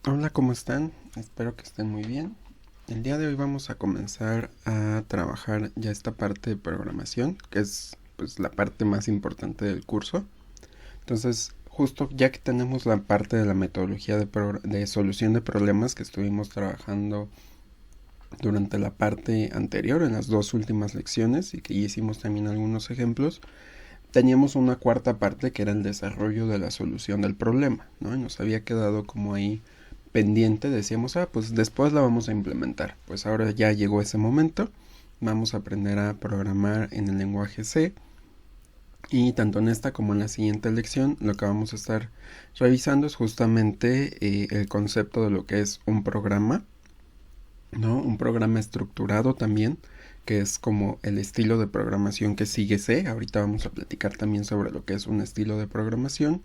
Hola, ¿cómo están? Espero que estén muy bien. El día de hoy vamos a comenzar a trabajar ya esta parte de programación, que es pues la parte más importante del curso. Entonces, justo ya que tenemos la parte de la metodología de solución de problemas que estuvimos trabajando durante la parte anterior, en las dos últimas lecciones, y que ya hicimos también algunos ejemplos, teníamos una cuarta parte que era el desarrollo de la solución del problema, ¿no? Y nos había quedado como ahí pendiente, decíamos, pues después la vamos a implementar. Pues ahora ya llegó ese momento, vamos a aprender a programar en el lenguaje C, y tanto en esta como en la siguiente lección lo que vamos a estar revisando es justamente el concepto de lo que es un programa, ¿no? Un programa estructurado también, que es como el estilo de programación que sigue C. Ahorita vamos a platicar también sobre lo que es un estilo de programación.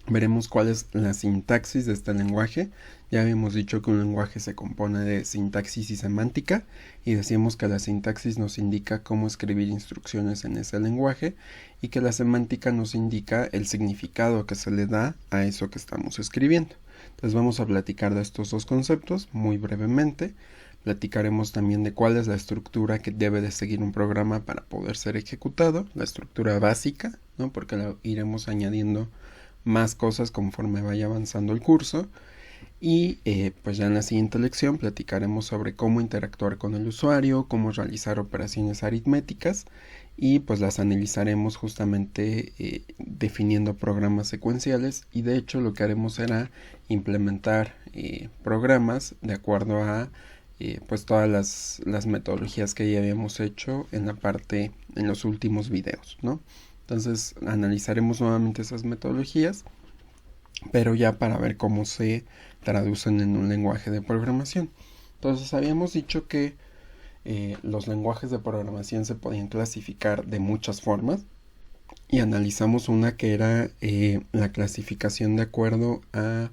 Veremos cuál es la sintaxis de este lenguaje. Ya habíamos dicho que un lenguaje se compone de sintaxis y semántica, y decíamos que la sintaxis nos indica cómo escribir instrucciones en ese lenguaje y que la semántica nos indica el significado que se le da a eso que estamos escribiendo. Entonces vamos a platicar de estos dos conceptos muy brevemente. Platicaremos también de cuál es la estructura que debe de seguir un programa para poder ser ejecutado, la estructura básica, ¿no? Porque la iremos añadiendo más cosas conforme vaya avanzando el curso. Y pues ya en la siguiente lección platicaremos sobre cómo interactuar con el usuario, cómo realizar operaciones aritméticas, y pues las analizaremos justamente definiendo programas secuenciales. Y de hecho lo que haremos será implementar programas de acuerdo a pues todas las metodologías que ya habíamos hecho en los últimos videos, ¿no? Entonces analizaremos nuevamente esas metodologías, pero ya para ver cómo se traducen en un lenguaje de programación. Entonces habíamos dicho que los lenguajes de programación se podían clasificar de muchas formas, y analizamos una que era la clasificación de acuerdo a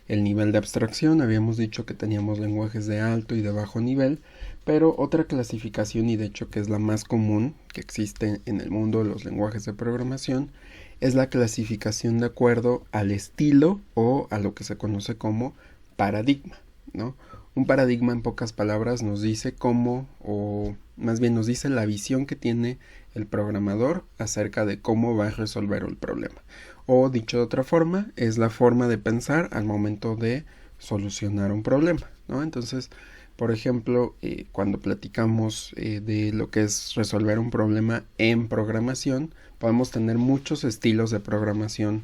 el nivel de abstracción. Habíamos dicho que teníamos lenguajes de alto y de bajo nivel, pero otra clasificación, y de hecho que es la más común que existe en el mundo de los lenguajes de programación, es la clasificación de acuerdo al estilo o a lo que se conoce como paradigma, ¿no? Un paradigma, en pocas palabras, nos dice cómo, o más bien nos dice la visión que tiene el programador acerca de cómo va a resolver el problema. O dicho de otra forma, es la forma de pensar al momento de solucionar un problema, ¿no? Entonces, por ejemplo, cuando platicamos de lo que es resolver un problema en programación, podemos tener muchos estilos de programación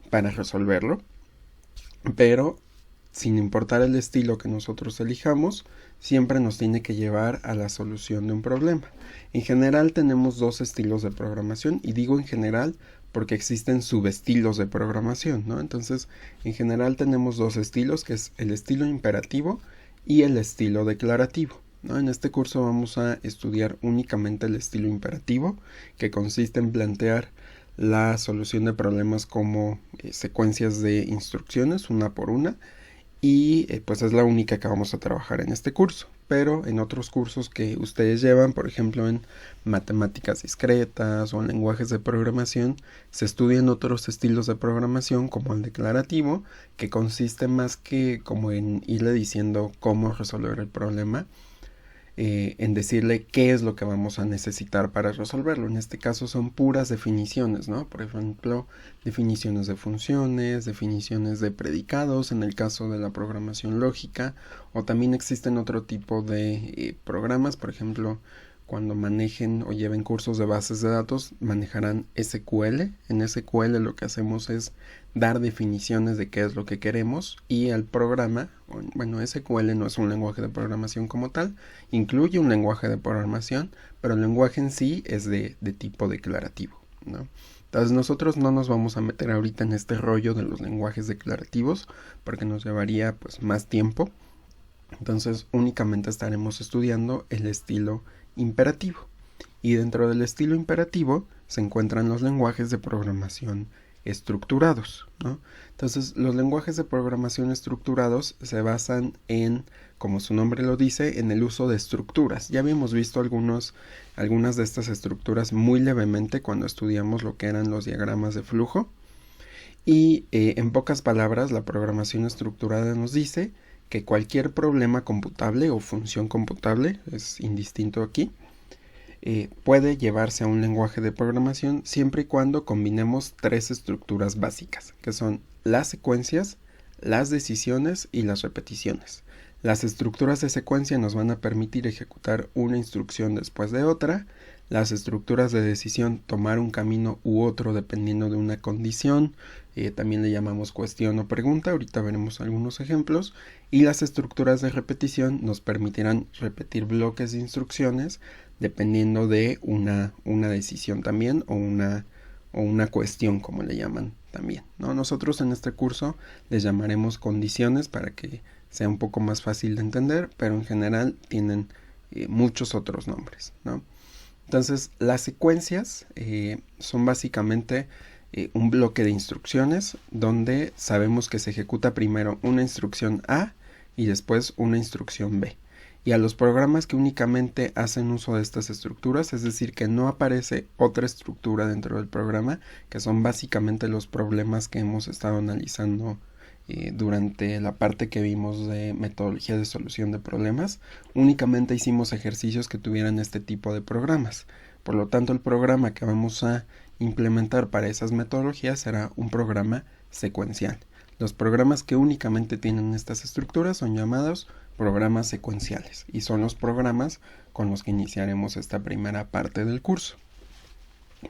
para resolverlo, pero sin importar el estilo que nosotros elijamos, siempre nos tiene que llevar a la solución de un problema. En general tenemos dos estilos de programación, y digo en general porque existen subestilos de programación, ¿no? Entonces, en general tenemos dos estilos, que es el estilo imperativo y el estilo declarativo, ¿no? En este curso vamos a estudiar únicamente el estilo imperativo, que consiste en plantear la solución de problemas como secuencias de instrucciones una por una, y pues es la única que vamos a trabajar en este curso. Pero en otros cursos que ustedes llevan, por ejemplo en matemáticas discretas o en lenguajes de programación, se estudian otros estilos de programación como el declarativo, que consiste más que como en irle diciendo cómo resolver el problema, en decirle qué es lo que vamos a necesitar para resolverlo. En este caso son puras definiciones, ¿no? Por ejemplo, definiciones de funciones, definiciones de predicados en el caso de la programación lógica, o también existen otro tipo de programas, por ejemplo, cuando manejen o lleven cursos de bases de datos, manejarán SQL. En SQL lo que hacemos es dar definiciones de qué es lo que queremos, y el programa, bueno, SQL no es un lenguaje de programación como tal, incluye un lenguaje de programación, pero el lenguaje en sí es de tipo declarativo, ¿no? Entonces nosotros no nos vamos a meter ahorita en este rollo de los lenguajes declarativos porque nos llevaría pues más tiempo. Entonces únicamente estaremos estudiando el estilo imperativo. Y dentro del estilo imperativo se encuentran los lenguajes de programación estructurados, ¿no? Entonces los lenguajes de programación estructurados se basan en, como su nombre lo dice, en el uso de estructuras. Ya habíamos visto algunas de estas estructuras muy levemente cuando estudiamos lo que eran los diagramas de flujo, Y en pocas palabras, la programación estructurada nos dice que cualquier problema computable o función computable, es indistinto aquí, puede llevarse a un lenguaje de programación siempre y cuando combinemos tres estructuras básicas, que son las secuencias, las decisiones y las repeticiones. Las estructuras de secuencia nos van a permitir ejecutar una instrucción después de otra. Las estructuras de decisión tomar un camino u otro dependiendo de una condición. También le llamamos cuestión o pregunta. Ahorita veremos algunos ejemplos. Y las estructuras de repetición nos permitirán repetir bloques de instrucciones dependiendo de una decisión también o una cuestión, como le llaman también, ¿no? Nosotros en este curso les llamaremos condiciones para que sea un poco más fácil de entender, pero en general tienen muchos otros nombres, ¿no? Entonces, las secuencias son básicamente un bloque de instrucciones donde sabemos que se ejecuta primero una instrucción A y después una instrucción B. Y a los programas que únicamente hacen uso de estas estructuras, es decir, que no aparece otra estructura dentro del programa, que son básicamente los problemas que hemos estado analizando durante la parte que vimos de metodología de solución de problemas, únicamente hicimos ejercicios que tuvieran este tipo de programas. Por lo tanto, el programa que vamos a implementar para esas metodologías será un programa secuencial. Los programas que únicamente tienen estas estructuras son llamados programas secuenciales y son los programas con los que iniciaremos esta primera parte del curso.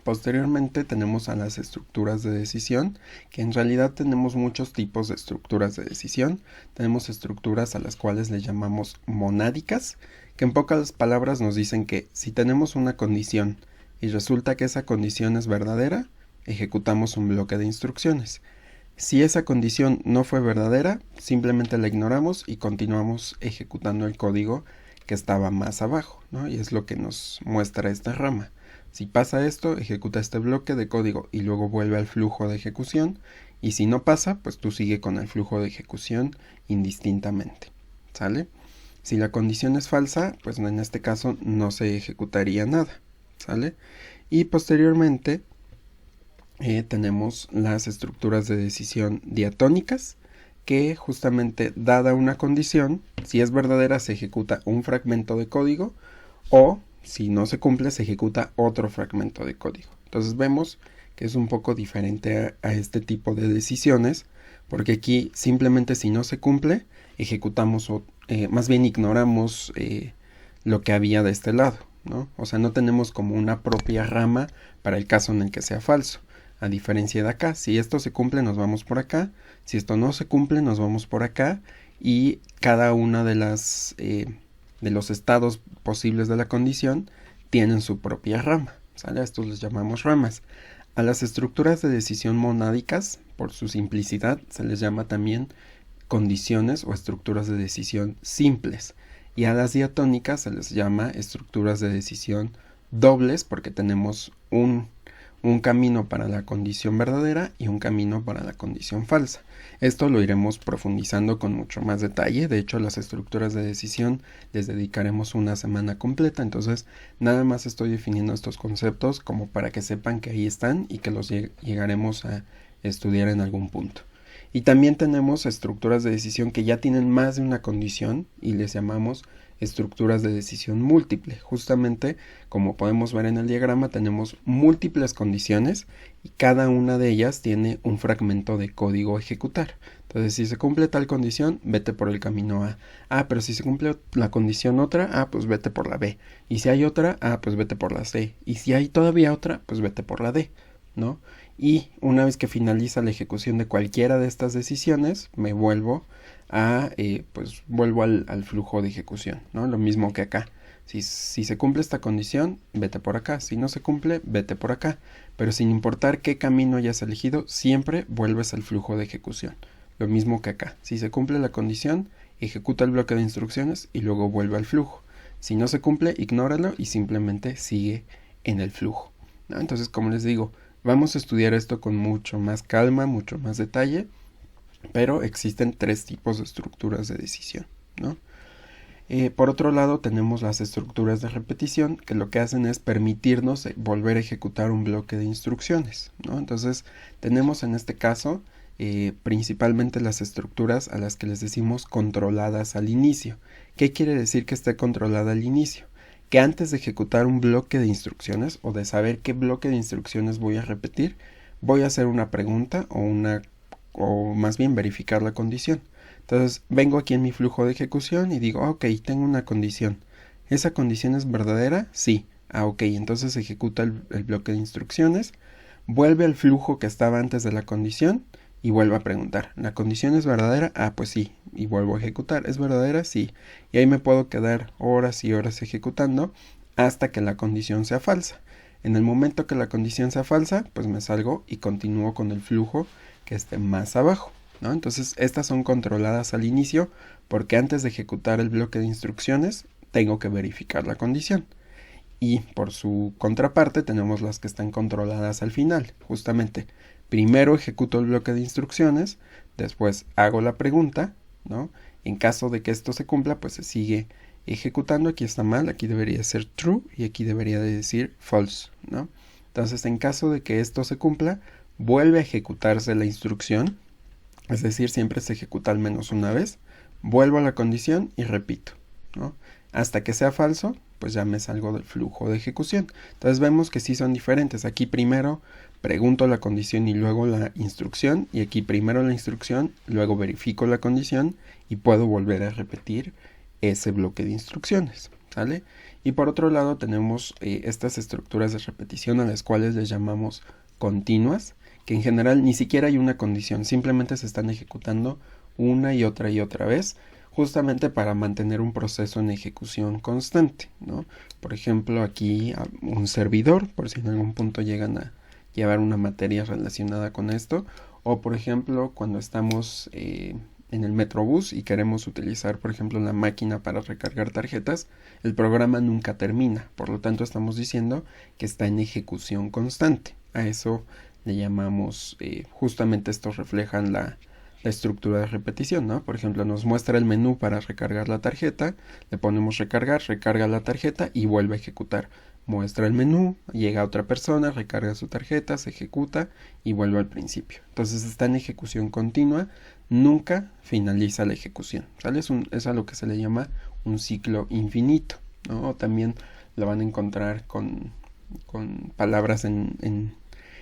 Posteriormente tenemos a las estructuras de decisión, que en realidad tenemos muchos tipos de estructuras de decisión. Tenemos estructuras a las cuales le llamamos monádicas, que en pocas palabras nos dicen que si tenemos una condición y resulta que esa condición es verdadera, ejecutamos un bloque de instrucciones. Si esa condición no fue verdadera, simplemente la ignoramos y continuamos ejecutando el código que estaba más abajo, ¿no? Y es lo que nos muestra esta rama. Si pasa esto, ejecuta este bloque de código y luego vuelve al flujo de ejecución. Y si no pasa, pues tú sigue con el flujo de ejecución indistintamente, ¿sale? Si la condición es falsa, pues en este caso no se ejecutaría nada, ¿sale? Y posteriormente tenemos las estructuras de decisión diatónicas, que justamente dada una condición, si es verdadera se ejecuta un fragmento de código o si no se cumple se ejecuta otro fragmento de código. Entonces vemos que es un poco diferente a este tipo de decisiones, porque aquí simplemente si no se cumple ejecutamos más bien ignoramos lo que había de este lado, ¿no? O sea, no tenemos como una propia rama para el caso en el que sea falso. A diferencia de acá, si esto se cumple nos vamos por acá, si esto no se cumple nos vamos por acá, y cada una de los estados posibles de la condición tienen su propia rama, ¿sale? A estos les llamamos ramas. A las estructuras de decisión monádicas, por su simplicidad, se les llama también condiciones o estructuras de decisión simples, y a las diatónicas se les llama estructuras de decisión dobles porque tenemos un camino para la condición verdadera y un camino para la condición falsa. Esto lo iremos profundizando con mucho más detalle. De hecho, las estructuras de decisión les dedicaremos una semana completa. Entonces, nada más estoy definiendo estos conceptos como para que sepan que ahí están y que los llegaremos a estudiar en algún punto. Y también tenemos estructuras de decisión que ya tienen más de una condición y les llamamos estructuras de decisión múltiple. Justamente, como podemos ver en el diagrama, tenemos múltiples condiciones y cada una de ellas tiene un fragmento de código a ejecutar. Entonces, si se cumple tal condición, vete por el camino A. Ah, pero si se cumple la condición otra, pues vete por la B. Y si hay otra, pues vete por la C. Y si hay todavía otra, pues vete por la D, ¿no? Y una vez que finaliza la ejecución de cualquiera de estas decisiones, me vuelvo vuelvo al flujo de ejecución, ¿no? Lo mismo que acá. Si se cumple esta condición, vete por acá. Si no se cumple, vete por acá. Pero sin importar qué camino hayas elegido, siempre vuelves al flujo de ejecución. Lo mismo que acá. Si se cumple la condición, ejecuta el bloque de instrucciones y luego vuelve al flujo. Si no se cumple, ignóralo y simplemente sigue en el flujo, ¿no? Entonces, como les digo, vamos a estudiar esto con mucho más calma, mucho más detalle. Pero existen tres tipos de estructuras de decisión, ¿no? Por otro lado tenemos las estructuras de repetición, que lo que hacen es permitirnos volver a ejecutar un bloque de instrucciones, ¿no? Entonces tenemos en este caso principalmente las estructuras a las que les decimos controladas al inicio. ¿Qué quiere decir que esté controlada al inicio? Que antes de ejecutar un bloque de instrucciones o de saber qué bloque de instrucciones voy a repetir, voy a hacer una pregunta o más bien verificar la condición. Entonces vengo aquí en mi flujo de ejecución y digo, ok, tengo una condición. ¿Esa condición es verdadera? Sí. Ok, entonces ejecuta el bloque de instrucciones, vuelve al flujo que estaba antes de la condición y vuelve a preguntar, ¿la condición es verdadera? Pues sí, y vuelvo a ejecutar, ¿es verdadera? Sí. Y ahí me puedo quedar horas y horas ejecutando hasta que la condición sea falsa. En el momento que la condición sea falsa, pues me salgo y continúo con el flujo que esté más abajo, ¿no? Entonces estas son controladas al inicio porque antes de ejecutar el bloque de instrucciones tengo que verificar la condición. Y por su contraparte tenemos las que están controladas al final, justamente. Primero ejecuto el bloque de instrucciones, después hago la pregunta, ¿no? En caso de que esto se cumpla, pues se sigue ejecutando. Aquí está mal, aquí debería ser true y aquí debería de decir false, ¿no? Entonces, en caso de que esto se cumpla, vuelve a ejecutarse la instrucción, es decir, siempre se ejecuta al menos una vez. Vuelvo a la condición y repito, ¿no? Hasta que sea falso, pues ya me salgo del flujo de ejecución. Entonces vemos que sí son diferentes. Aquí primero pregunto la condición y luego la instrucción, y aquí primero la instrucción, luego verifico la condición y puedo volver a repetir ese bloque de instrucciones, ¿sale? Y por otro lado tenemos estas estructuras de repetición a las cuales les llamamos continuas, que en general ni siquiera hay una condición, simplemente se están ejecutando una y otra vez, justamente para mantener un proceso en ejecución constante, ¿no? Por ejemplo, aquí un servidor, por si en algún punto llegan a llevar una materia relacionada con esto, o por ejemplo, cuando estamos en el Metrobús y queremos utilizar, por ejemplo, la máquina para recargar tarjetas, el programa nunca termina, por lo tanto estamos diciendo que está en ejecución constante. A eso le llamamos, justamente estos reflejan la estructura de repetición, ¿no? Por ejemplo, nos muestra el menú para recargar la tarjeta, le ponemos recargar, recarga la tarjeta y vuelve a ejecutar. Muestra el menú, llega otra persona, recarga su tarjeta, se ejecuta y vuelve al principio. Entonces está en ejecución continua, nunca finaliza la ejecución, ¿sale? Es a lo que se le llama un ciclo infinito, ¿no? O también lo van a encontrar con palabras en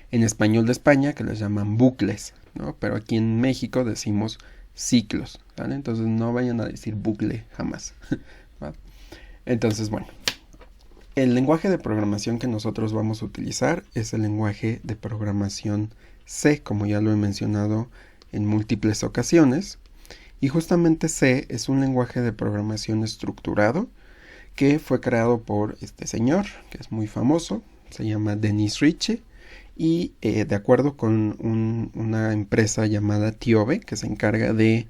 español de España que les llaman bucles, ¿no? Pero aquí en México decimos ciclos, ¿vale? Entonces no vayan a decir bucle jamás. Entonces, bueno, el lenguaje de programación que nosotros vamos a utilizar es el lenguaje de programación C, como ya lo he mencionado en múltiples ocasiones. Y justamente C es un lenguaje de programación estructurado que fue creado por este señor, que es muy famoso, se llama Dennis Ritchie. Y de acuerdo con una empresa llamada TIOBE, que se encarga de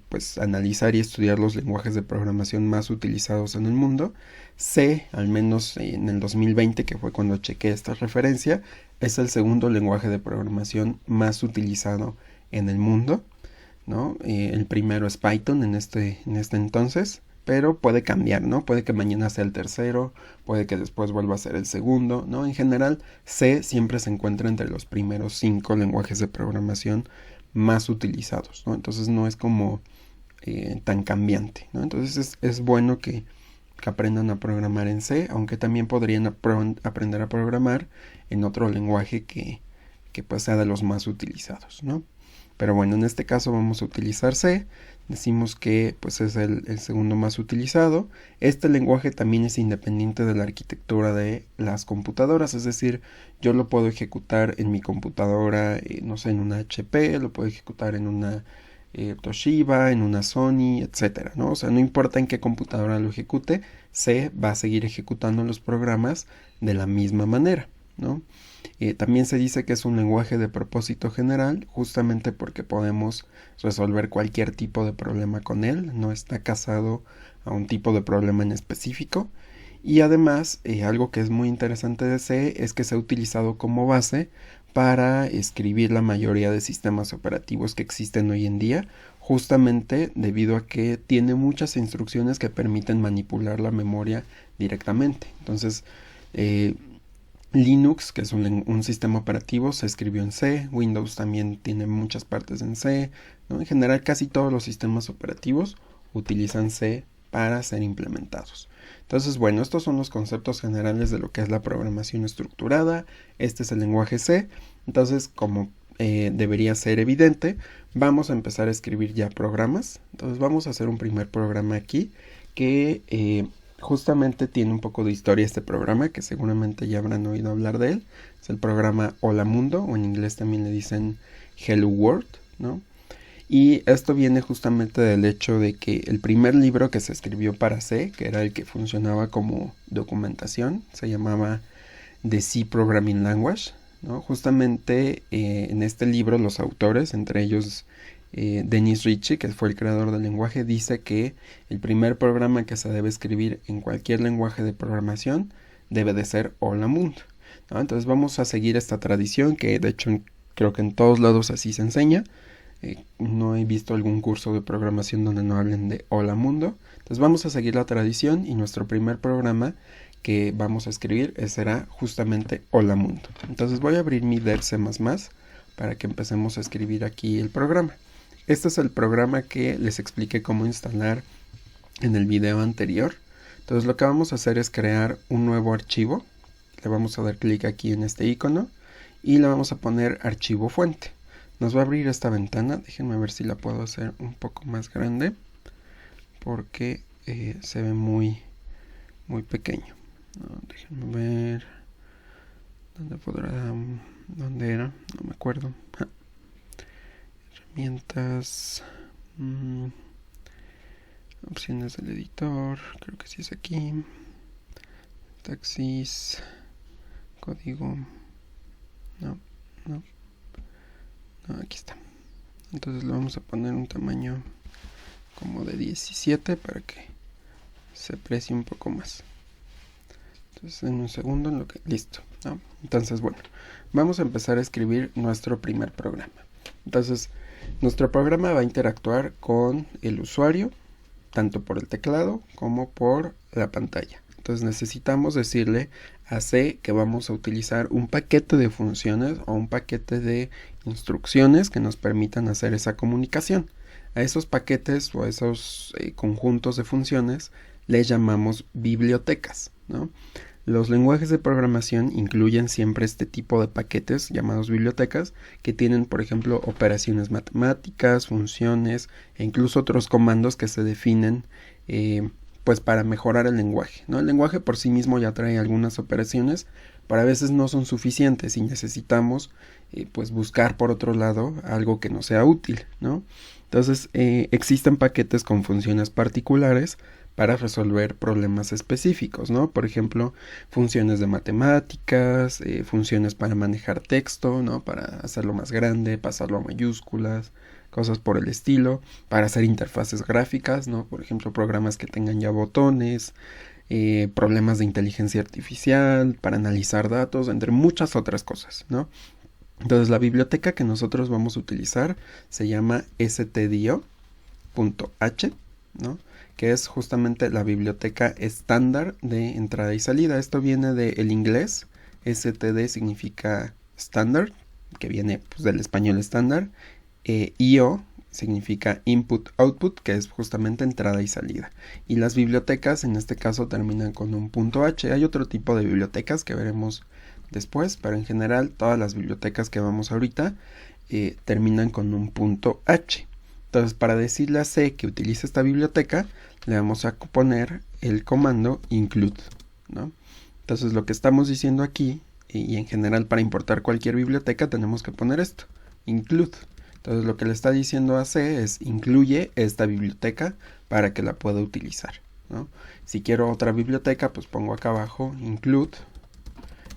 pues analizar y estudiar los lenguajes de programación más utilizados en el mundo, C, al menos en el 2020, que fue cuando chequé esta referencia, es el segundo lenguaje de programación más utilizado en el mundo, ¿no? El primero es Python en este entonces, pero puede cambiar, ¿no? Puede que mañana sea el tercero, puede que después vuelva a ser el segundo, ¿no? En general, C siempre se encuentra entre los primeros 5 lenguajes de programación más utilizados, ¿no? Entonces no es como tan cambiante, ¿no? Entonces es bueno que aprendan a programar en C, aunque también podrían aprender a programar en otro lenguaje que pues sea de los más utilizados, ¿no? Pero bueno, en este caso vamos a utilizar C. Decimos que pues es el segundo más utilizado. Este lenguaje también es independiente de la arquitectura de las computadoras, es decir, yo lo puedo ejecutar en mi computadora, no sé, en una HP, lo puedo ejecutar en una Toshiba, en una Sony, etcétera, ¿no? O sea, no importa en qué computadora lo ejecute, C va a seguir ejecutando los programas de la misma manera, ¿no? También se dice que es un lenguaje de propósito general, justamente porque podemos resolver cualquier tipo de problema con él, no está casado a un tipo de problema en específico. Y además, algo que es muy interesante de C es que se ha utilizado como base para escribir la mayoría de sistemas operativos que existen hoy en día, justamente debido a que tiene muchas instrucciones que permiten manipular la memoria directamente. Entonces, Linux, que es un sistema operativo, se escribió en C. Windows también tiene muchas partes en C, ¿no? En general, casi todos los sistemas operativos utilizan C para ser implementados. Entonces, bueno, estos son los conceptos generales de lo que es la programación estructurada. Este es el lenguaje C. Entonces, como debería ser evidente, vamos a empezar a escribir ya programas. Entonces, vamos a hacer un primer programa aquí que justamente tiene un poco de historia este programa, que seguramente ya habrán oído hablar de él. Es el programa Hola Mundo, o en inglés también le dicen Hello World, ¿no? Y esto viene justamente del hecho de que el primer libro que se escribió para C, que era el que funcionaba como documentación, se llamaba The C Programming Language, ¿no? Justamente en este libro los autores, entre ellos Dennis Ritchie, que fue el creador del lenguaje, dice que el primer programa que se debe escribir en cualquier lenguaje de programación debe de ser Hola Mundo, ¿no? Entonces vamos a seguir esta tradición que de hecho creo que en todos lados así se enseña. No he visto algún curso de programación donde no hablen de Hola Mundo. Entonces vamos a seguir la tradición y nuestro primer programa que vamos a escribir será justamente Hola Mundo. Entonces voy a abrir mi DER C++ para que empecemos a escribir aquí el programa. Este es el programa que les expliqué cómo instalar en el video anterior. Entonces lo que vamos a hacer es crear un nuevo archivo. Le vamos a dar clic aquí en este icono y le vamos a poner archivo fuente. Nos va a abrir esta ventana. Déjenme ver si la puedo hacer un poco más grande porque se ve muy pequeño. No, déjenme ver dónde era, no me acuerdo. Herramientas, opciones del editor, creo que sí es aquí. Taxis, código, no, aquí está. Entonces le vamos a poner un tamaño como de 17 para que se aprecie un poco más. Entonces en un segundo en lo que... Listo, ¿no? Entonces bueno, vamos a empezar a escribir nuestro primer programa. Entonces nuestro programa va a interactuar con el usuario tanto por el teclado como por la pantalla. Entonces necesitamos decirle a C que vamos a utilizar un paquete de funciones o un paquete de instrucciones que nos permitan hacer esa comunicación. A esos paquetes o a esos conjuntos de funciones les llamamos bibliotecas, ¿no? Los lenguajes de programación incluyen siempre este tipo de paquetes llamados bibliotecas que tienen, por ejemplo, operaciones matemáticas, funciones e incluso otros comandos que se definen pues para mejorar el lenguaje, ¿no? El lenguaje por sí mismo ya trae algunas operaciones, pero a veces no son suficientes y necesitamos pues buscar por otro lado algo que nos sea útil, ¿no? Entonces existen paquetes con funciones particulares para resolver problemas específicos, ¿no? Por ejemplo, funciones de matemáticas, funciones para manejar texto, ¿no? Para hacerlo más grande, pasarlo a mayúsculas, cosas por el estilo, para hacer interfaces gráficas, ¿no? Por ejemplo, programas que tengan ya botones, problemas de inteligencia artificial, para analizar datos, entre muchas otras cosas, ¿no? Entonces la biblioteca que nosotros vamos a utilizar se llama stdio.h, ¿no? Que es justamente la biblioteca estándar de entrada y salida. Esto viene del inglés, std significa standard, que viene pues, del español estándar, io significa input-output, que es justamente entrada y salida. Y las bibliotecas en este caso terminan con un .h. Hay otro tipo de bibliotecas que veremos después, pero en general todas las bibliotecas que vamos ahorita terminan con un .h. Entonces para decirle a C que utilice esta biblioteca le vamos a poner el comando include, ¿no? Entonces lo que estamos diciendo aquí y en general para importar cualquier biblioteca tenemos que poner esto, include. Entonces lo que le está diciendo a C es incluye esta biblioteca para que la pueda utilizar, ¿no? Si quiero otra biblioteca pues pongo acá abajo include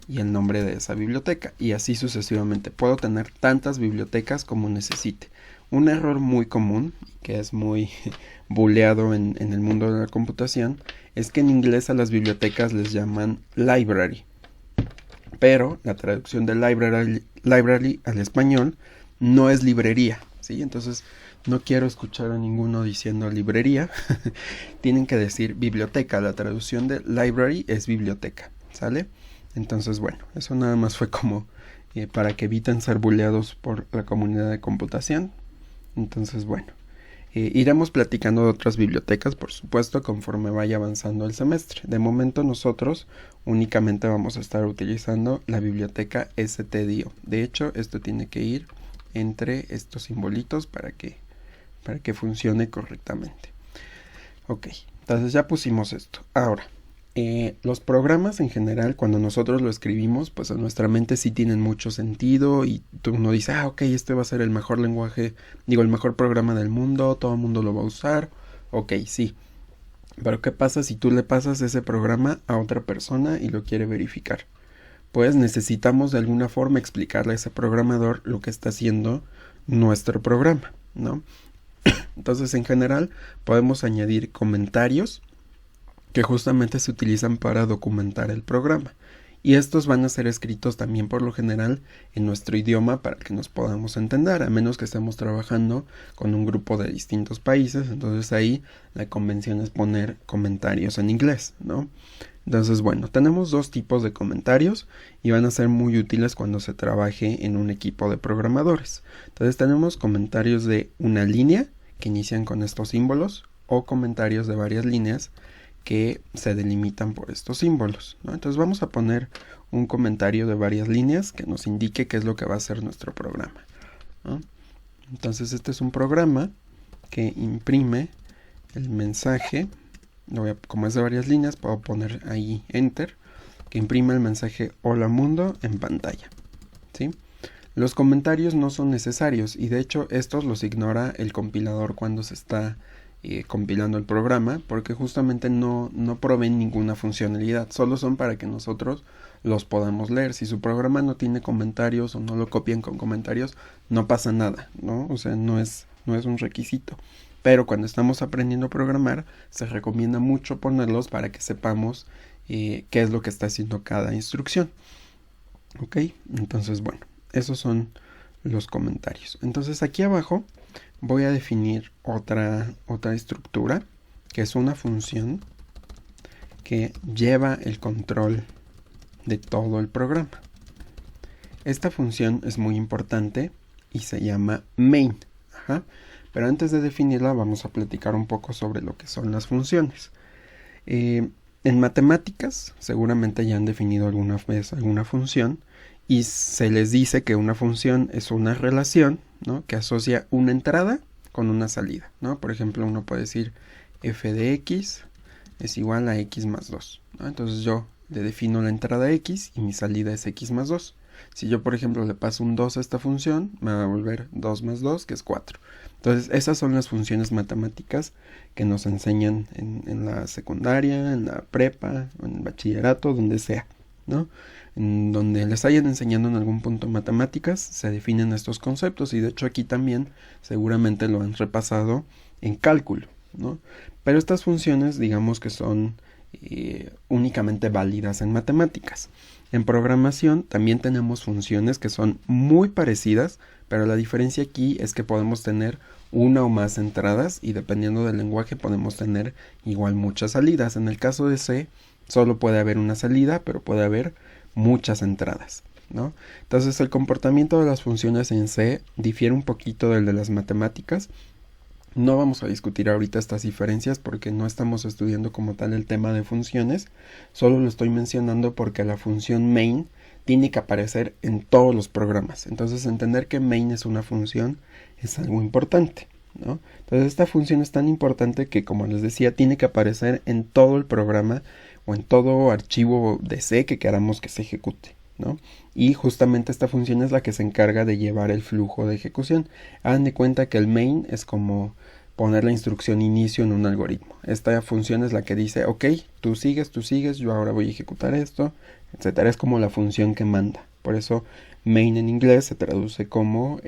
y el nombre de esa biblioteca y así sucesivamente. Puedo tener tantas bibliotecas como necesite. Un error muy común, que es muy buleado en el mundo de la computación, es que en inglés a las bibliotecas les llaman library. Pero la traducción de library al español no es librería, ¿sí? Entonces no quiero escuchar a ninguno diciendo librería. Tienen que decir biblioteca. La traducción de library es biblioteca, ¿sale? Entonces, bueno, eso nada más fue como para que eviten ser buleados por la comunidad de computación. Entonces, bueno, iremos platicando de otras bibliotecas, por supuesto, conforme vaya avanzando el semestre. De momento nosotros únicamente vamos a estar utilizando la biblioteca STDIO. De hecho, esto tiene que ir entre estos simbolitos para que funcione correctamente. Ok, entonces ya pusimos esto. Ahora, los programas en general, cuando nosotros lo escribimos, pues en nuestra mente sí tienen mucho sentido y uno dice, ok, este va a ser el mejor lenguaje, el mejor programa del mundo, todo el mundo lo va a usar. Ok, sí. Pero ¿qué pasa si tú le pasas ese programa a otra persona y lo quiere verificar? Pues necesitamos de alguna forma explicarle a ese programador lo que está haciendo nuestro programa, ¿no? Entonces, en general, podemos añadir comentarios que justamente se utilizan para documentar el programa. Y estos van a ser escritos también por lo general en nuestro idioma para que nos podamos entender, a menos que estemos trabajando con un grupo de distintos países. Entonces ahí la convención es poner comentarios en inglés, ¿no? Entonces, bueno, tenemos dos tipos de comentarios y van a ser muy útiles cuando se trabaje en un equipo de programadores. Entonces tenemos comentarios de una línea que inician con estos símbolos o comentarios de varias líneas que se delimitan por estos símbolos, ¿no? Entonces vamos a poner un comentario de varias líneas que nos indique qué es lo que va a hacer nuestro programa, ¿no? Entonces este es un programa que imprime el mensaje. Como es de varias líneas, puedo poner ahí Enter, que imprime el mensaje Hola Mundo en pantalla, ¿sí? Los comentarios no son necesarios y de hecho estos los ignora el compilador cuando se está compilando el programa, porque justamente no proveen ninguna funcionalidad, solo son para que nosotros los podamos leer. Si su programa no tiene comentarios o no lo copian con comentarios, no pasa nada, ¿no? O sea, no es un requisito. Pero cuando estamos aprendiendo a programar, se recomienda mucho ponerlos para que sepamos qué es lo que está haciendo cada instrucción. Ok, entonces bueno, esos son los comentarios. Entonces aquí abajo voy a definir otra estructura, que es una función que lleva el control de todo el programa. Esta función es muy importante y se llama main. Ajá. Pero antes de definirla vamos a platicar un poco sobre lo que son las funciones. En matemáticas seguramente ya han definido alguna vez alguna función y se les dice que una función es una relación, ¿no?, que asocia una entrada con una salida, ¿no? Por ejemplo, uno puede decir f de x es igual a x más 2, ¿no? Entonces yo le defino la entrada x y mi salida es x más 2. Si yo, por ejemplo, le paso un 2 a esta función, me va a volver 2 más 2, que es 4. Entonces, esas son las funciones matemáticas que nos enseñan en la secundaria, en la prepa, en el bachillerato, donde sea, ¿no? En donde les hayan enseñado en algún punto matemáticas, se definen estos conceptos. Y de hecho aquí también seguramente lo han repasado en cálculo, ¿no? Pero estas funciones, digamos que son únicamente válidas en matemáticas. En programación también tenemos funciones que son muy parecidas, pero la diferencia aquí es que podemos tener una o más entradas y dependiendo del lenguaje podemos tener igual muchas salidas. En el caso de C solo puede haber una salida, pero puede haber muchas entradas, ¿no? Entonces el comportamiento de las funciones en C difiere un poquito del de las matemáticas. No vamos a discutir ahorita estas diferencias porque no estamos estudiando como tal el tema de funciones, solo lo estoy mencionando porque la función main tiene que aparecer en todos los programas. Entonces entender que main es una función es algo importante, ¿no? Entonces esta función es tan importante que, como les decía, tiene que aparecer en todo el programa o en todo archivo de C que queramos que se ejecute, ¿no? Y justamente esta función es la que se encarga de llevar el flujo de ejecución. Hagan de cuenta que el main es como poner la instrucción inicio en un algoritmo. Esta función es la que dice, ok, tú sigues, yo ahora voy a ejecutar esto, etcétera. Es como la función que manda. Por eso main en inglés se traduce como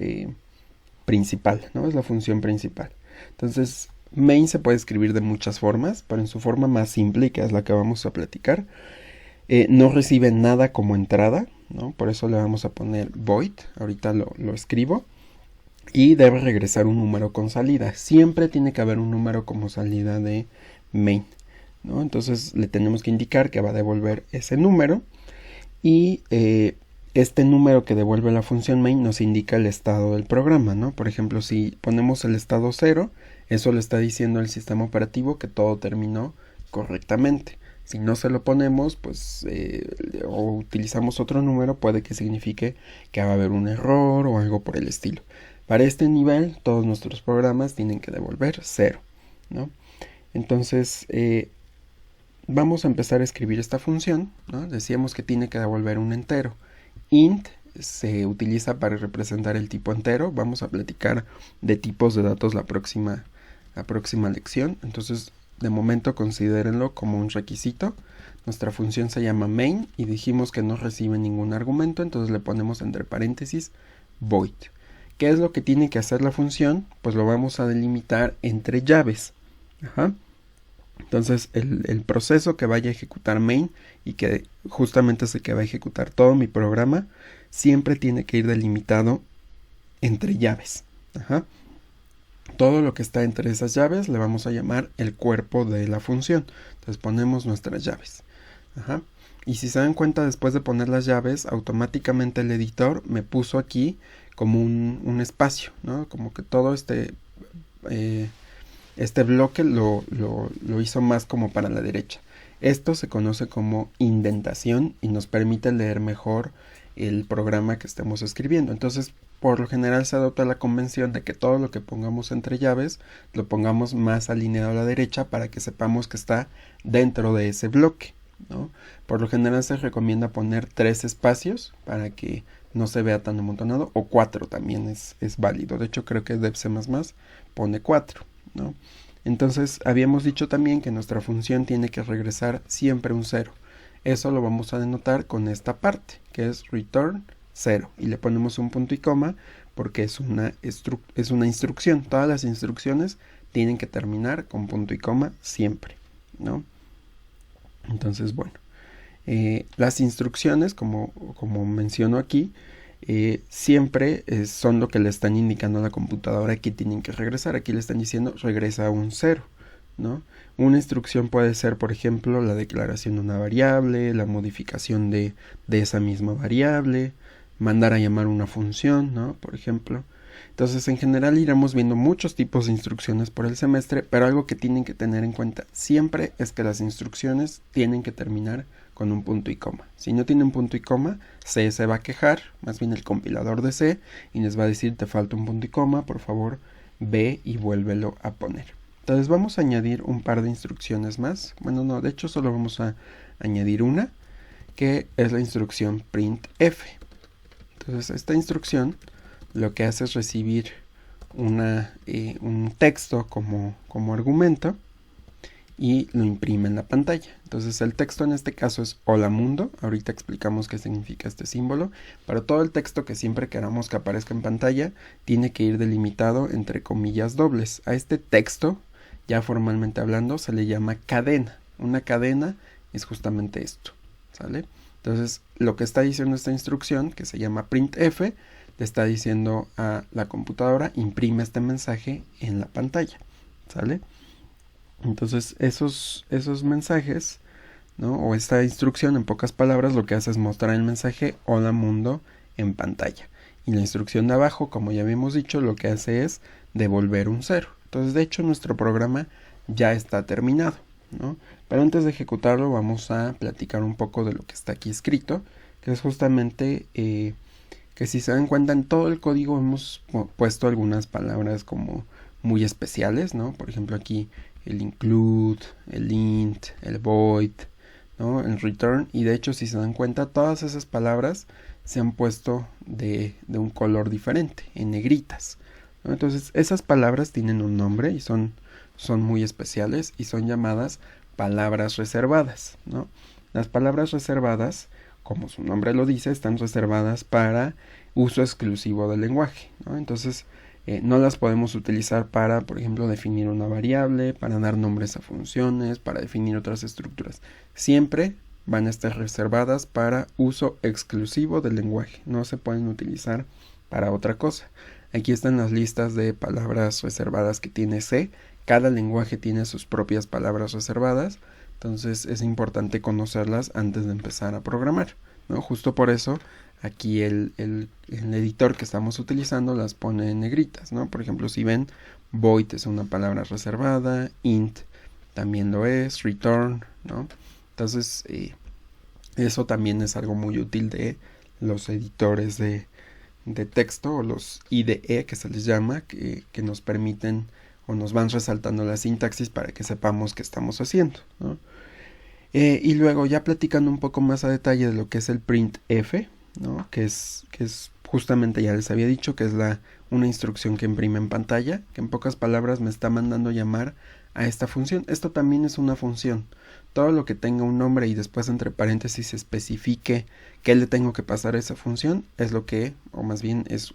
principal, ¿no? Es la función principal. Entonces main se puede escribir de muchas formas, pero en su forma más simple, que es la que vamos a platicar, no recibe nada como entrada, ¿no? Por eso le vamos a poner void, ahorita lo escribo, y debe regresar un número con salida. Siempre tiene que haber un número como salida de main, ¿no? Entonces le tenemos que indicar que va a devolver ese número y este número que devuelve la función main nos indica el estado del programa, ¿no? Por ejemplo, si ponemos el estado 0, eso le está diciendo al sistema operativo que todo terminó correctamente. Si no se lo ponemos, pues, o utilizamos otro número, puede que signifique que va a haber un error o algo por el estilo. Para este nivel, todos nuestros programas tienen que devolver 0, ¿no? Entonces, vamos a empezar a escribir esta función, ¿no? Decíamos que tiene que devolver un entero. Int se utiliza para representar el tipo entero. Vamos a platicar de tipos de datos la próxima lección. Entonces, de momento considérenlo como un requisito. Nuestra función se llama main y dijimos que no recibe ningún argumento, entonces le ponemos entre paréntesis void. ¿Qué es lo que tiene que hacer la función? Pues lo vamos a delimitar entre llaves. Ajá. Entonces el proceso que vaya a ejecutar main y que justamente es el que va a ejecutar todo mi programa, siempre tiene que ir delimitado entre llaves. Ajá. Todo lo que está entre esas llaves le vamos a llamar el cuerpo de la función. Entonces ponemos nuestras llaves. Ajá. Y si se dan cuenta, después de poner las llaves, automáticamente el editor me puso aquí como un espacio, ¿no? Como que todo este bloque lo hizo más como para la derecha. Esto se conoce como indentación y nos permite leer mejor el programa que estemos escribiendo. Entonces, por lo general se adopta la convención de que todo lo que pongamos entre llaves lo pongamos más alineado a la derecha para que sepamos que está dentro de ese bloque, ¿no? Por lo general se recomienda poner 3 espacios para que no se vea tan amontonado, o 4 también es válido. De hecho, creo que DevC++ pone 4, ¿no? Entonces, habíamos dicho también que nuestra función tiene que regresar siempre un 0. Eso lo vamos a denotar con esta parte, que es return 0. Y le ponemos un punto y coma porque es una instrucción. Todas las instrucciones tienen que terminar con punto y coma siempre, ¿no? Entonces, bueno, las instrucciones, como menciono aquí, siempre son lo que le están indicando a la computadora que tienen que regresar. Aquí le están diciendo regresa a un 0, ¿no? Una instrucción puede ser, por ejemplo, la declaración de una variable, la modificación de esa misma variable, mandar a llamar una función, ¿no? Por ejemplo. Entonces, en general iremos viendo muchos tipos de instrucciones por el semestre, pero algo que tienen que tener en cuenta siempre es que las instrucciones tienen que terminar con un punto y coma. Si no tienen punto y coma, C se va a quejar, más bien el compilador de C, y les va a decir te falta un punto y coma, por favor ve y vuélvelo a poner. Entonces vamos a añadir un par de instrucciones más. Bueno, no, de hecho solo vamos a añadir una, que es la instrucción printf. Entonces esta instrucción lo que hace es recibir un texto como argumento y lo imprime en la pantalla. Entonces el texto en este caso es hola mundo. Ahorita explicamos qué significa este símbolo. Pero todo el texto que siempre queramos que aparezca en pantalla tiene que ir delimitado entre comillas dobles. A este texto, ya formalmente hablando, se le llama cadena. Una cadena es justamente esto, ¿sale? Entonces lo que está diciendo esta instrucción, que se llama printf, le está diciendo a la computadora imprime este mensaje en la pantalla, ¿sale? Entonces esos mensajes, ¿no? O esta instrucción, en pocas palabras, lo que hace es mostrar el mensaje hola mundo en pantalla. Y la instrucción de abajo, como ya habíamos dicho, lo que hace es devolver un 0. Entonces, de hecho, nuestro programa ya está terminado, ¿no? Pero antes de ejecutarlo vamos a platicar un poco de lo que está aquí escrito, que es justamente que si se dan cuenta en todo el código hemos puesto algunas palabras como muy especiales, ¿no? Por ejemplo aquí el include, el int, el void, ¿no? El return, y de hecho si se dan cuenta todas esas palabras se han puesto de un color diferente, en negritas, ¿no? Entonces esas palabras tienen un nombre y son muy especiales y son llamadas palabras reservadas, ¿no? Las palabras reservadas, como su nombre lo dice, están reservadas para uso exclusivo del lenguaje, ¿no? Entonces no las podemos utilizar para, por ejemplo, definir una variable, para dar nombres a funciones, para definir otras estructuras. Siempre van a estar reservadas para uso exclusivo del lenguaje, no se pueden utilizar para otra cosa. Aquí están las listas de palabras reservadas que tiene C. Cada lenguaje tiene sus propias palabras reservadas, entonces es importante conocerlas antes de empezar a programar, ¿no? Justo por eso aquí el editor que estamos utilizando las pone en negritas, ¿no? Por ejemplo, si ven, void es una palabra reservada, int también lo es, return, ¿no? Entonces, eso también es algo muy útil de los editores de texto, o los IDE que se les llama, que nos permiten o nos van resaltando la sintaxis para que sepamos qué estamos haciendo, ¿no? Y luego ya platicando un poco más a detalle de lo que es el printf, ¿no? que es justamente, ya les había dicho, que es una instrucción que imprime en pantalla, que en pocas palabras me está mandando llamar a esta función. Esto también es una función. Todo lo que tenga un nombre y después entre paréntesis especifique qué le tengo que pasar a esa función es lo que, o más bien es,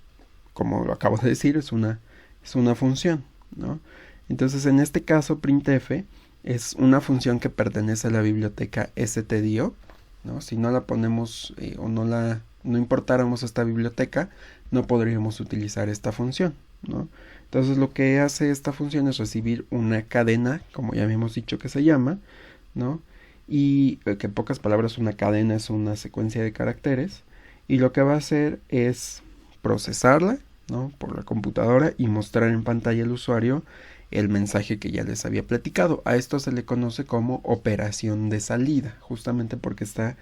como lo acabo de decir, es una función, ¿no? Entonces en este caso printf es una función que pertenece a la biblioteca stdio, ¿no? Si no la ponemos o no importáramos esta biblioteca, no podríamos utilizar esta función, ¿no? Entonces lo que hace esta función es recibir una cadena, como ya habíamos dicho que se llama, ¿no? Y que en pocas palabras una cadena es una secuencia de caracteres, y lo que va a hacer es procesarla, ¿no? Por la computadora y mostrar en pantalla al usuario el mensaje que ya les había platicado. A esto se le conoce como operación de salida, justamente porque está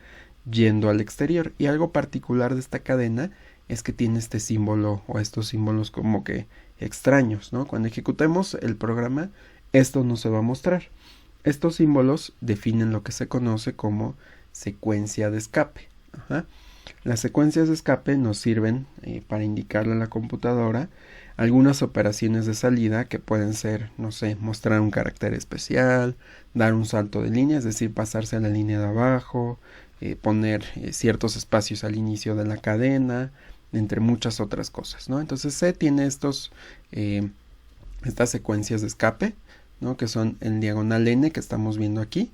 yendo al exterior. Y algo particular de esta cadena es que tiene este símbolo o estos símbolos como que extraños, ¿no? Cuando ejecutemos el programa, esto no se va a mostrar. Estos símbolos definen lo que se conoce como secuencia de escape. Ajá. Las secuencias de escape nos sirven para indicarle a la computadora algunas operaciones de salida que pueden ser, no sé, mostrar un carácter especial, dar un salto de línea, es decir, pasarse a la línea de abajo, poner ciertos espacios al inicio de la cadena, entre muchas otras cosas, ¿no? Entonces C tiene estas secuencias de escape, ¿no? Que son en diagonal N que estamos viendo aquí,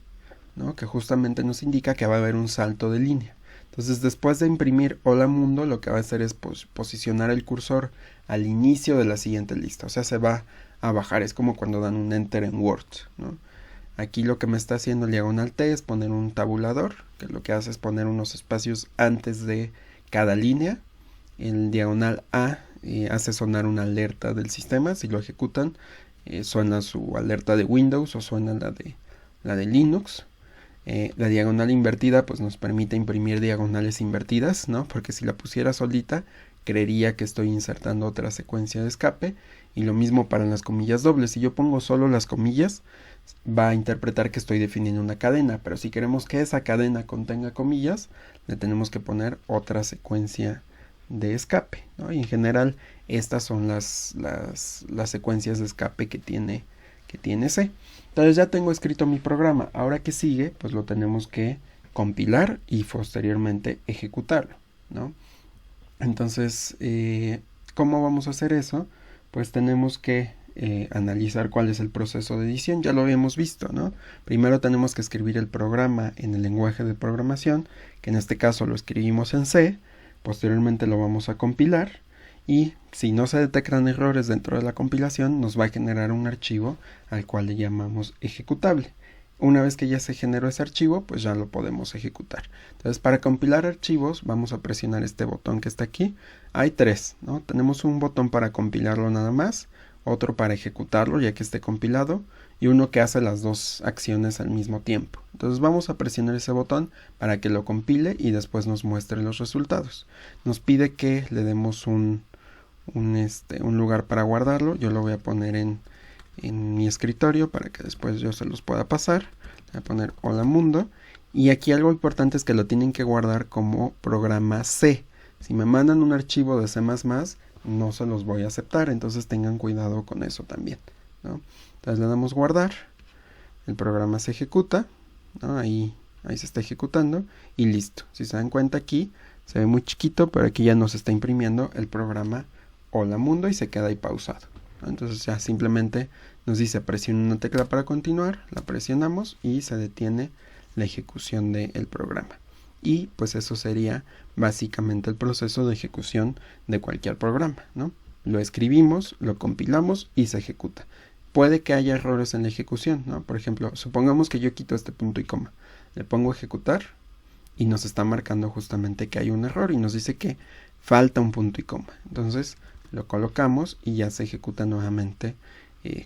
¿no? Que justamente nos indica que va a haber un salto de línea. Entonces después de imprimir hola mundo, lo que va a hacer es posicionar el cursor al inicio de la siguiente lista, o sea, se va a bajar, es como cuando dan un enter en Word, ¿no? Aquí lo que me está haciendo el diagonal T es poner un tabulador, que lo que hace es poner unos espacios antes de cada línea. El diagonal A hace sonar una alerta del sistema, si lo ejecutan suena su alerta de Windows o suena la de Linux. La diagonal invertida pues nos permite imprimir diagonales invertidas, ¿no? Porque si la pusiera solita creería que estoy insertando otra secuencia de escape, y lo mismo para las comillas dobles. Si yo pongo solo las comillas va a interpretar que estoy definiendo una cadena, pero si queremos que esa cadena contenga comillas, le tenemos que poner otra secuencia de escape, ¿no? Y en general estas son las secuencias de escape que tiene C. Entonces ya tengo escrito mi programa. Ahora que sigue, pues lo tenemos que compilar y posteriormente ejecutarlo, ¿no? Entonces, ¿cómo vamos a hacer eso? Pues tenemos que analizar cuál es el proceso de edición. Ya lo habíamos visto, ¿no? Primero tenemos que escribir el programa en el lenguaje de programación, que en este caso lo escribimos en C. Posteriormente lo vamos a compilar, y si no se detectan errores dentro de la compilación, nos va a generar un archivo al cual le llamamos ejecutable. Una vez que ya se generó ese archivo, pues ya lo podemos ejecutar. Entonces, para compilar archivos, vamos a presionar este botón que está aquí. Hay tres, ¿no? Tenemos un botón para compilarlo nada más, otro para ejecutarlo ya que esté compilado, y uno que hace las dos acciones al mismo tiempo. Entonces vamos a presionar ese botón para que lo compile y después nos muestre los resultados. Nos pide que le demos un lugar para guardarlo. Yo lo voy a poner en mi escritorio para que después yo se los pueda pasar. Voy a poner hola mundo, y aquí algo importante es que lo tienen que guardar como programa C. Si me mandan un archivo de C++, no se los voy a aceptar, entonces tengan cuidado con eso también, ¿no? Entonces le damos guardar, el programa se ejecuta, ¿no? Ahí se está ejecutando y listo. Si se dan cuenta, aquí se ve muy chiquito, pero aquí ya nos está imprimiendo el programa hola mundo y se queda ahí pausado, ¿no? Entonces ya simplemente nos dice presiona una tecla para continuar, la presionamos y se detiene la ejecución del programa. Y pues eso sería básicamente el proceso de ejecución de cualquier programa, ¿no? Lo escribimos, lo compilamos y se ejecuta. Puede que haya errores en la ejecución, ¿no? Por ejemplo, supongamos que yo quito este punto y coma, le pongo ejecutar y nos está marcando justamente que hay un error y nos dice que falta un punto y coma. Entonces lo colocamos y ya se ejecuta nuevamente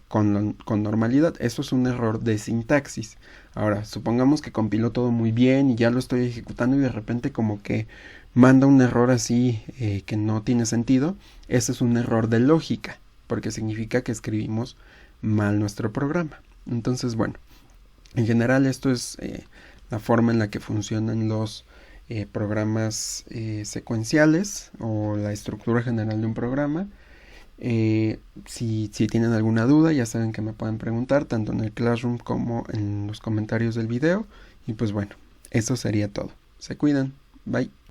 con normalidad. Eso es un error de sintaxis. Ahora, supongamos que compiló todo muy bien y ya lo estoy ejecutando y de repente como que manda un error así que no tiene sentido. Ese es un error de lógica, porque significa que escribimos mal nuestro programa. Entonces, bueno, en general esto es la forma en la que funcionan los programas secuenciales o la estructura general de un programa. Si tienen alguna duda, ya saben que me pueden preguntar tanto en el Classroom como en los comentarios del video. Y pues bueno, eso sería todo. Se cuidan. Bye.